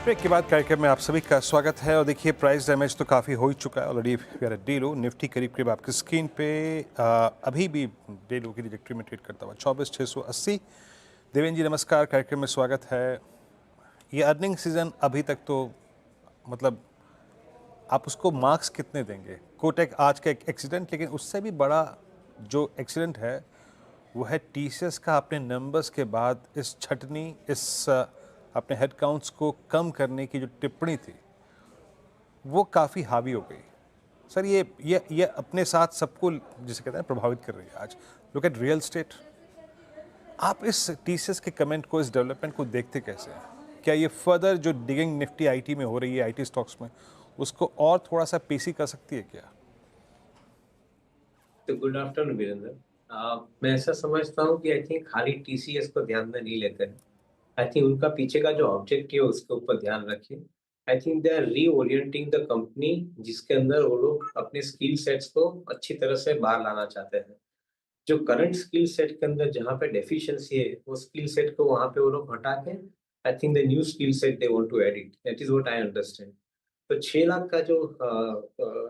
Break के बाद कार्यक्रम में आप सभी का स्वागत है। और देखिए, प्राइस डैमेज तो काफ़ी हो ही चुका है already. We are at day low, Nifty करीब करीब आपकी स्क्रीन पे अभी भी डे लो की ट्रिजेक्टरी में ट्रेड करता हुआ 24,680। देवेंद्र जी नमस्कार, कार्यक्रम में स्वागत है। ये अर्निंग सीजन अभी तक तो मतलब आप उसको मार्क्स कितने देंगे? कोटेक आज का एक एक्सीडेंट, लेकिन उससे भी बड़ा जो एक्सीडेंट है वो है टीसीएस का अपने नंबर्स के बाद इस छटनी, इस अपने हेड काउंट्स को कम करने की जो टिप्पणी थी वो काफ़ी हावी हो गई। सर ये अपने साथ सबको, जिसे कहते हैं, प्रभावित कर रही है आज। Look at real estate. आप इस टीसीएस के कमेंट को, इस डेवलपमेंट को देखते कैसे हैं? क्या ये फर्दर जो डिगिंग निफ्टी आईटी में हो रही है, आईटी स्टॉक्स में, उसको और थोड़ा सा पेशी कर सकती है क्या? तो गुड आफ्टरनून वीरेंद्र। मैं ऐसा समझता हूँ कि आई थिंक खाली टीसीएस को ध्यान में नहीं लेते हैं। आई थिंक उनका पीछे का जो ऑब्जेक्टिव है उसके ऊपर ध्यान रखिए। I think they are reorienting the company, जिसके अंदर वो लोग अपने स्किल सेट्स को अच्छी तरह से बाहर लाना चाहते हैं। जो करंट स्किल सेट के अंदर जहाँ पे डेफिशिएंसी है, वो स्किल सेट को वहाँ पे वो लोग हटा के I think the new skill set they want to add it. That is what I understand. तो 6 लाख का जो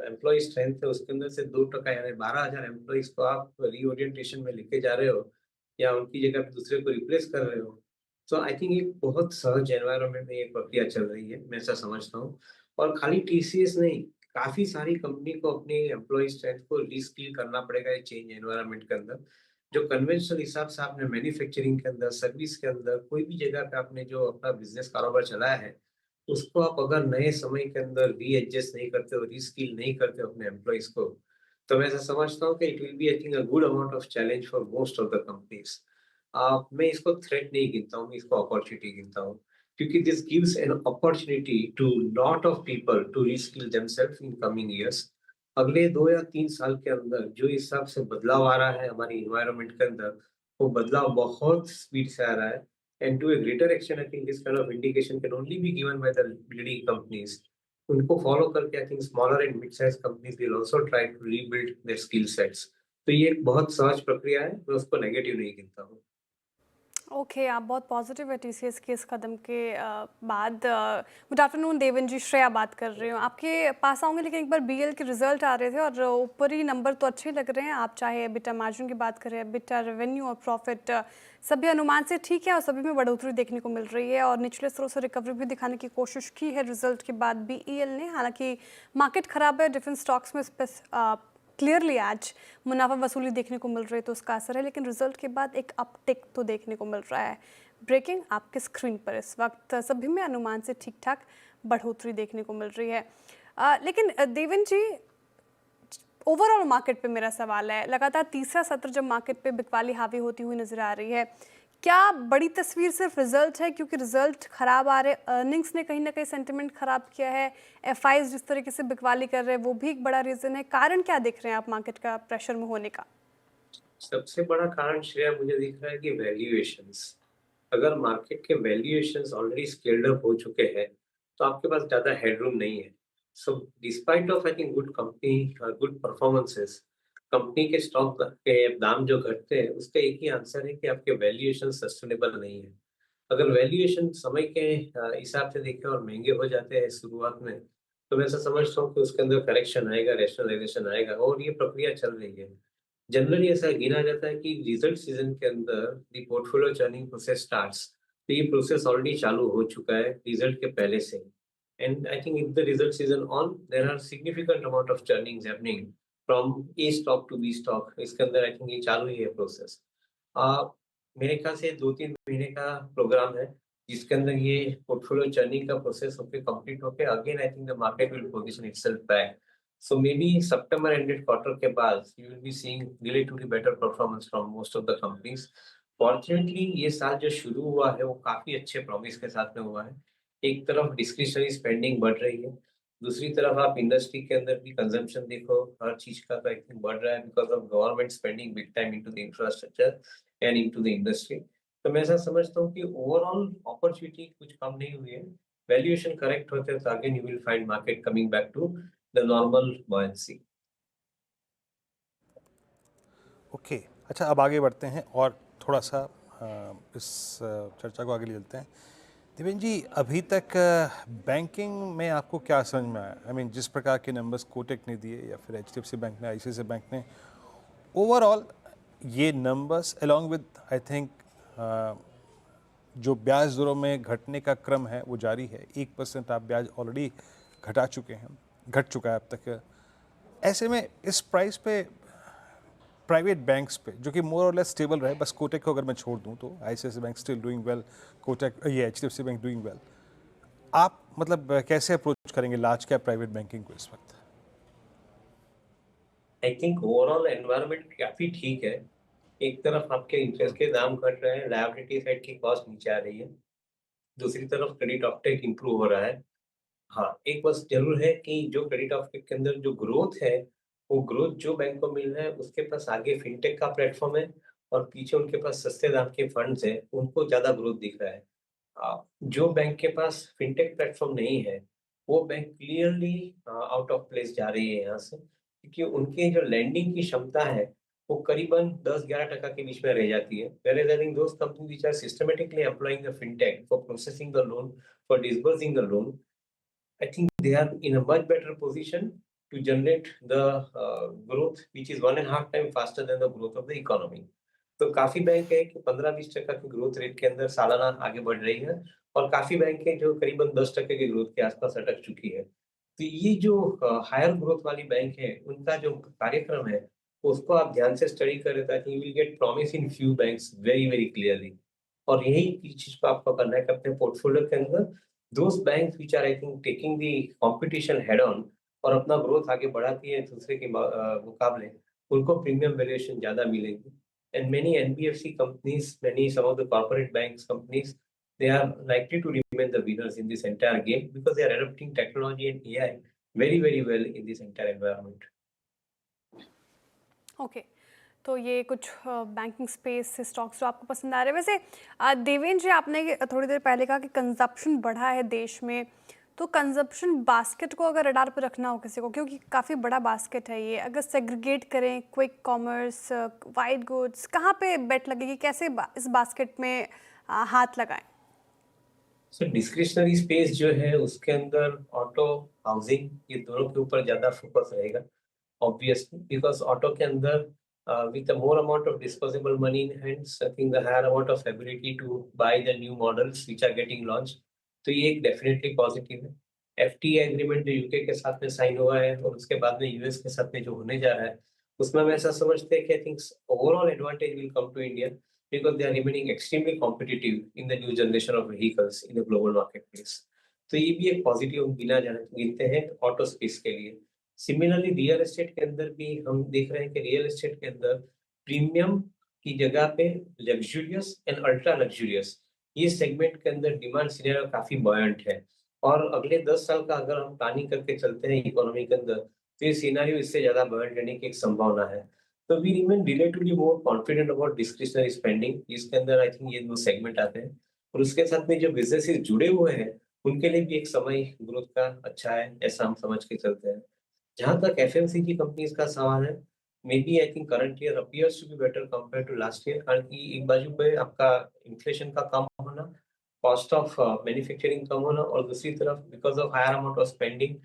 एम्प्लॉय स्ट्रेंथ है उसके अंदर से 2% यानी 12,000 एम्प्लॉइज को आप रीओरिएंटेशन में लेके जा रहे हो या उनकी जगह पे दूसरे को रिप्लेस कर रहे हो। तो आई थिंक एक बहुत सहज एनवायरनमेंट में ये प्रक्रिया चल रही है, मैं ऐसा समझता हूँ। और खाली टीसीएस नहीं, काफ़ी सारी कंपनी को अपने एम्प्लॉयी स्ट्रेंथ को रीस्किल करना पड़ेगा ये चेंज एनवायरनमेंट के अंदर। जो कन्वेंशनल हिसाब से आपने मैन्युफैक्चरिंग के अंदर, सर्विस के अंदर, कोई भी जगह पे आपने जो अपना बिज़नेस कारोबार चलाया है, उसको आप अगर नए समय के अंदर रीएडजस्ट नहीं करते हो, रीस्किल नहीं करते हो अपने एम्प्लॉइज को, तो मैं ऐसा समझता हूँ कि it will be I think a good amount of challenge for most of the companies. मैं इसको थ्रेट नहीं गिनता हूँ, मैं इसको अपॉर्चुनिटी गिनता हूँ, क्योंकि this gives an opportunity to lot of people to reskill themselves in coming years. अगले 2 या 3 साल के अंदर जो हिसाब से बदलाव आ रहा है हमारी एनवायरनमेंट के अंदर, वो बदलाव बहुत स्पीड से आ रहा है। And to a greater extent, I think this kind of indication can only be given by the leading companies. उनको फॉलो करके I think smaller and mid size companies will also try to rebuild their skill sets. तो ये एक बहुत सहज प्रक्रिया है, मैं उसको नेगेटिव नहीं गिनता हूँ। ओके, आप बहुत पॉजिटिव है टीसीएस के इस कदम के बाद। गुड आफ्टरनून देवन जी, श्रेया बात कर रही हूँ। आपके पास आऊँगी, लेकिन एक बार बीएल के रिजल्ट आ रहे थे और ऊपरी नंबर तो अच्छे लग रहे हैं। आप चाहे एबिटा मार्जिन की बात करें, एबिटा रेवेन्यू और प्रॉफिट, सभी अनुमान से ठीक है और सभी में बढ़ोतरी देखने को मिल रही है और निचले स्तरों से रिकवरी भी दिखाने की कोशिश की है रिजल्ट के बाद बीईएल ने। हालांकि मार्केट खराब है, डिफरेंट स्टॉक्स में क्लियरली आज मुनाफा वसूली देखने को मिल रही है, तो उसका असर है, लेकिन रिजल्ट के बाद एक अपटिक तो देखने को मिल रहा है। ब्रेकिंग आपके स्क्रीन पर इस वक्त सभी में अनुमान से ठीक ठाक बढ़ोतरी देखने को मिल रही है। लेकिन देवेन जी, ओवरऑल मार्केट पे मेरा सवाल है, लगातार तीसरा सत्र जब मार्केट पे बिकवाली हावी होती हुई नजर आ रही है, क्या बड़ी तस्वीर सिर्फ रिजल्ट है, क्योंकि रिजल्ट खराब आ रहे, अर्निंग्स ने कहीं ना कहीं सेंटिमेंट खराब किया है, एफआईज जिस तरीके से बिकवाली कर रहे हैं वो भी एक बड़ा रीजन है? कारण क्या दिख रहे हैं आप मार्केट का प्रेशर में होने का? सबसे बड़ा कारण श्रेया मुझे दिख रहा है कि वैल्यूएशंस। अगर मार्केट के वैल्यूएशंस ऑलरेडी स्केल्ड अप हो चुके हैं, तो आपके पास ज़्यादा हेडरूम नहीं है। So despite of I think good company, good performances, company के स्टॉक के दाम जो घटते हैं, उसका एक ही आंसर है कि आपके वैल्यूएशन सस्टेनेबल नहीं है। अगर वैल्यूएशन समय के हिसाब से देखें और महंगे हो जाते हैं शुरुआत में, तो मैं ऐसा समझता हूँ कि उसके अंदर करेक्शन आएगा, रैशनलाइजेशन आएगा और ये प्रक्रिया चल रही है। जनरली ऐसा गिना जाता है कि रिजल्ट सीजन के अंदर the portfolio churning process starts. तो ये प्रोसेस ऑलरेडी चालू हो चुका है रिजल्ट के पहले से। And I think in the result season on there are significant amount of churnings happening from a stock to B stock. इसके अंदर आई थिंक ये चालू ही है प्रोसेस। मेरे ख्याल से 2-3 महीने का प्रोग्राम है, जिसके अंदर ये पोर्टफोलियो चर्निंग का प्रोसेस होके कंप्लीट होके again I think the market will position itself back. So maybe September ended quarter के बाद you will be seeing relatively better performance from most of the companies. Fortunately ये साल जो शुरू हुआ है वो काफी अच्छे प्रॉमिस के साथ में हुआ है। एक तरफ डिस्क्रिशनरी स्पेंडिंग बढ़ रही है, दूसरी तरफ आप इंडस्ट्री के अंदर भी कंजम्पशन देखो, हर चीज का तो एक बढ़ रहा है because of government spending big time into the infrastructure and into the industry. तो मैं ऐसा समझता हूँ कि ओवरऑल अपॉर्चुनिटी कुछ कम नहीं हुई है। वैल्यूएशन करेक्ट होते हैं तो again you will find market coming back to the normal buoyancy. Okay, अच्छा, अब आगे बढ़ते हैं और थोड़ा सा इस चर्चा को आगे ले चलते हैं। देवेन जी, अभी तक बैंकिंग में आपको क्या समझ में आया? आई मीन जिस प्रकार के नंबर्स कोटक ने दिए या फिर एचडीएफसी बैंक ने, आईसीआईसीआई बैंक ने, ओवरऑल ये numbers along with I think जो ब्याज दरों में घटने का क्रम है वो जारी है। 1% आप ब्याज ऑलरेडी घटा चुके हैं, घट चुका है अब तक। ऐसे में इस प्राइस पे प्राइवेट बैंक्स पे जो कि मोर और लेस स्टेबल रहे, बस कोटक को अगर मैं छोड़ दूं तो ICICI bank still doing well, Kotak ये एचडीएफसी बैंक डूइंग वेल, आप मतलब कैसे अप्रोच करेंगे लार्ज कैप प्राइवेट बैंकिंग को इस वक्त? आई थिंक ओवरऑल एनवायरनमेंट काफी ठीक है। एक तरफ आपके इंटरेस्ट के दाम घट रहे हैं, लायबिलिटी साइड की कॉस्ट नीचे आ रही है, दूसरी तरफ क्रेडिट ऑफटेक इंप्रूव हो रहा है। हाँ, एक बस ज़रूर है कि जो क्रेडिट ऑफटेक के अंदर जो ग्रोथ है, वो ग्रोथ जो बैंक को मिल रहा है, उसके पास आगे फिनटेक का प्लेटफ़ॉर्म है और पीछे उनके पास सस्ते दाम के फंड्स हैं, उनको ज़्यादा ग्रोथ दिख रहा है। जो बैंक के पास फिनटेक प्लेटफ़ॉर्म नहीं है, वो bank clearly out of place जा रही है यहाँ से, क्योंकि उनकी जो लेंडिंग की क्षमता है, वो करीबन 10-11% के बीच में रह जाती है। Whereas I think those companies which are systematically employing the fintech for processing the loan, for disbursing the loan, I think they are in a much better position to generate the growth which is 1.5 time faster than the growth of the economy. तो काफ़ी bank है कि 15-20% की growth rate के अंदर सालाना आगे बढ़ रही है और काफ़ी बैंक है जो करीबन 10% की ग्रोथ के आसपास अटक चुकी है। तो ये जो हायर ग्रोथ वाली बैंक है, उनका जो कार्यक्रम है, उसको आप ध्यान से स्टडी करें ताकि you will get promise in few banks very, very clearly. और यही चीज़ को आपको करना है कि अपने पोर्टफोलियो के अंदर those banks which are I think taking the competition head on और अपना ग्रोथ आगे बढ़ाती है दूसरे के मुकाबले, उनको प्रीमियम वैल्यूएशन ज़्यादा मिलेगी। And many NBFC companies, many some of the corporate banks companies, they are likely to remain the winners in this entire game because they are adopting technology and AI very, very well in this entire environment. Okay, तो ये कुछ banking space से stocks जो आपको पसंद आ रहे हैं। वैसे देवेन जी, आपने थोड़ी देर पहले कहा कि कंजप्शन बढ़ा है देश में, तो कंजप्शन बास्केट को अगर रडार पर रखना हो किसी को, क्योंकि काफ़ी बड़ा बास्केट है ये, अगर सेग्रीगेट करें क्विक कॉमर्स, वाइट गुड्स, कहाँ पे बेट लगेगी, कैसे इस बास्केट में हाथ लगाएं? सो डिस्क्रिशनरी स्पेस जो है उसके अंदर ऑटो, हाउसिंग, ये दोनों के ऊपर ज़्यादा फोकस रहेगा। Obviously, because auto के अंदर with the more amount of disposable money in hands, I think the higher amount of ability to buy the new models which are getting launched, तो ये एक डेफिनेटली पॉजिटिव है। FTA agreement जो UK के साथ में साइन हुआ है और उसके बाद में यूएस के साथ में जो होने जा रहा है, उसमें हम ऐसा समझते हैं कि I think overall advantage will come to India because they are remaining extremely competitive in the new generation of vehicles in the global market place. तो ये भी एक पॉजिटिव गिनते हैं ऑटो स्पेस के लिए। सिमिलरली रियल एस्टेट के अंदर भी हम देख रहे हैं कि रियल एस्टेट के अंदर प्रीमियम की जगह पे लग्जूरियस एंड अल्ट्रा लग्जूरियस, ये सेगमेंट के अंदर डिमांड सिनेरियो काफी बॉयंट है और अगले 10 साल का अगर हम प्लानिंग करके चलते हैं इकोनॉमी के अंदर, तो ये सिनेरियो इससे ज्यादा बॉयंट रहने की एक संभावना है। तो we remain relatively more confident about discretionary spending, इसके अंदर आई थिंक ये दो सेगमेंट आते हैं और उसके साथ में जो बिजनेसेस जुड़े हुए हैं, उनके लिए भी एक समय ग्रोथ का अच्छा है, ऐसा हम समझ के चलते हैं। जहाँ तक एफएमसीजी कंपनीज का सवाल है, maybe I think current year appears to be better compare to last year, कारण कि एक बाजू पे आपका इन्फ्लेशन का कम होना, कॉस्ट ऑफ मैन्युफैक्चरिंग कम होना और दूसरी तरफ because of higher amount of spending,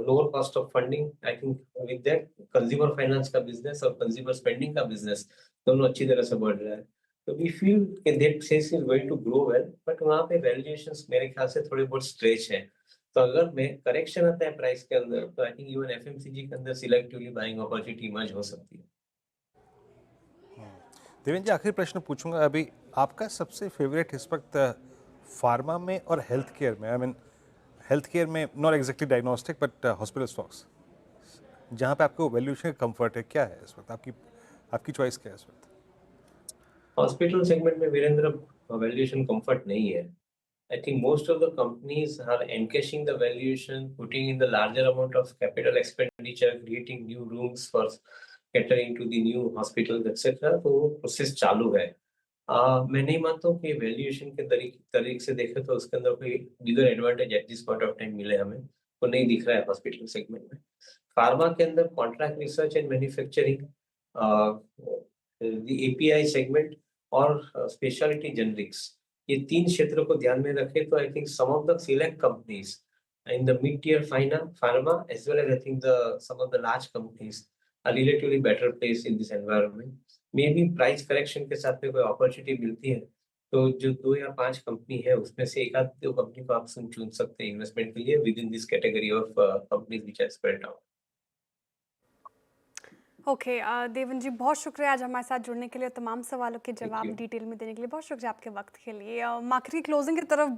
lower cost of funding, I think with that consumer finance का बिजनेस और कंज्यूमर स्पेंडिंग का बिजनेस दोनों अच्छी तरह से बढ़ रहा है। तो we feel that sales is going to grow well, but वहाँ पे वैल्यूएशंस मेरे ख्याल से थोड़े बहुत स्ट्रेच है। तो अगर मैं करेक्शन आता है प्राइस के अंदर, तो आई थिंक इवन एफएमसीजी के अंदर सिलेक्टिवली बाइंग अपॉर्चुनिटी इमर्ज हो सकती है। देवेंद्र जी, आखिरी प्रश्न पूछूंगा अभी, आपका सबसे फेवरेट इस वक्त फार्मा में और हेल्थ केयर में, आई मीन हेल्थ केयर में not exactly diagnostic but hospital stocks, जहाँ पे आपको वैल्यूएशन का कंफर्ट है, क्या है इस वक्त आपकी आपकी चॉइस क्या है इस वक्त? हॉस्पिटल सेगमेंट में वीरेंद्र वैल्यूएशन कंफर्ट नहीं है। I think most of the companies are encashing the valuation, putting in the larger amount of capital expenditure, creating new rooms for catering to the new hospitals, etc. तो वो process चालू है। मैं नहीं मानता हूँ कि वैल्यूएशन के तरीके से देखें तो उसके अंदर कोई bigger advantage at this point of time मिले हमें, तो नहीं दिख रहा है हॉस्पिटल सेगमेंट में। फार्मा के अंदर contract research and manufacturing, the API segment और स्पेशलिटी जेनरिक्स, ये 3 क्षेत्रों को ध्यान में रखें तो I think some of the select companies in the mid-tier pharma as well as I think some of the large companies are relatively better placed in this environment. Maybe price correction के साथ में कोई opportunity मिलती है तो जो 2 या 5 company है उसमें से एक आध 2 कंपनी को आप चुन सकते हैं इन्वेस्टमेंट के लिए within this category of companies which are spread out. Okay Devan ji, बहुत शुक्रिया आज हमारे साथ जुड़ने के लिए, तमाम सवालों के थैंक जवाब यू। डिटेल में देने के लिए बहुत शुक्रिया आपके वक्त के लिए। मार्केट की क्लोजिंग की तरफ